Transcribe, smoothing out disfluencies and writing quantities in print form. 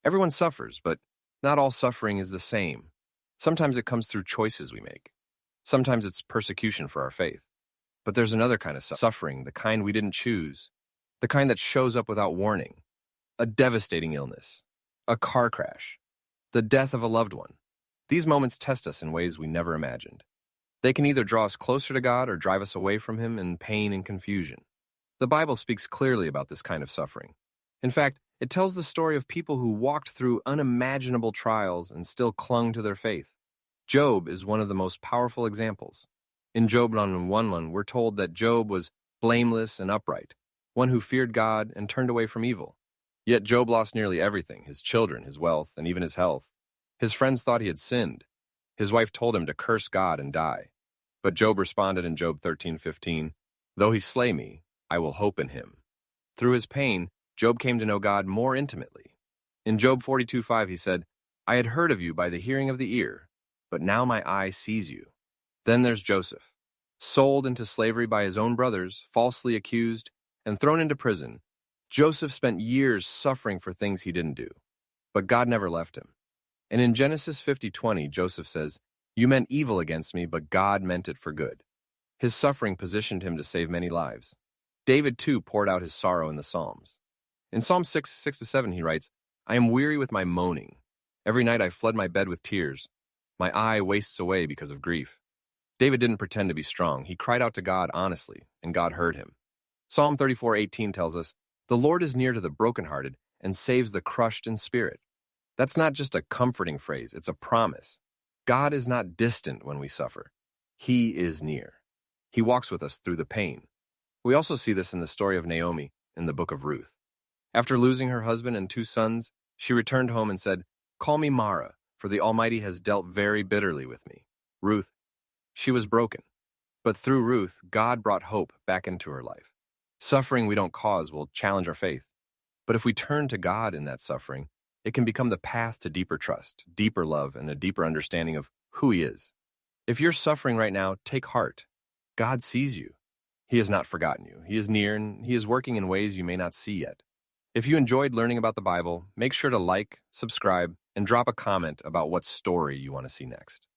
Everyone suffers, but not all suffering is the same. Sometimes it comes through choices we make. Sometimes it's persecution for our faith. But there's another kind of suffering, the kind we didn't choose, the kind that shows up without warning. A devastating illness, a car crash, the death of a loved one. These moments test us in ways we never imagined. They can either draw us closer to God or drive us away from Him in pain and confusion. The Bible speaks clearly about this kind of suffering. In fact, it tells the story of people who walked through unimaginable trials and still clung to their faith. Job is one of the most powerful examples. In Job 1:1, we're told that Job was blameless and upright, one who feared God and turned away from evil. Yet Job lost nearly everything, his children, his wealth, and even his health. His friends thought he had sinned. His wife told him to curse God and die. But Job responded in Job 13:15, "Though he slay me, I will hope in him." Through his pain, Job came to know God more intimately. In Job 42:5, he said, "I had heard of you by the hearing of the ear, but now my eye sees you." Then there's Joseph, sold into slavery by his own brothers, falsely accused, and thrown into prison. Joseph spent years suffering for things he didn't do, but God never left him. And in Genesis 50:20, Joseph says, "You meant evil against me, but God meant it for good." His suffering positioned him to save many lives. David, too, poured out his sorrow in the Psalms. In Psalm 6:6-7, he writes, "I am weary with my moaning. Every night I flood my bed with tears. My eye wastes away because of grief." David didn't pretend to be strong. He cried out to God honestly, and God heard him. Psalm 34:18 tells us, "The Lord is near to the brokenhearted and saves the crushed in spirit." That's not just a comforting phrase, it's a promise. God is not distant when we suffer. He is near. He walks with us through the pain. We also see this in the story of Naomi in the book of Ruth. After losing her husband and 2 sons, she returned home and said, "Call me Mara, for the Almighty has dealt very bitterly with me." Ruth, she was broken. But through Ruth, God brought hope back into her life. Suffering we don't cause will challenge our faith. But if we turn to God in that suffering, it can become the path to deeper trust, deeper love, and a deeper understanding of who He is. If you're suffering right now, take heart. God sees you. He has not forgotten you. He is near, and He is working in ways you may not see yet. If you enjoyed learning about the Bible, make sure to like, subscribe, and drop a comment about what story you want to see next.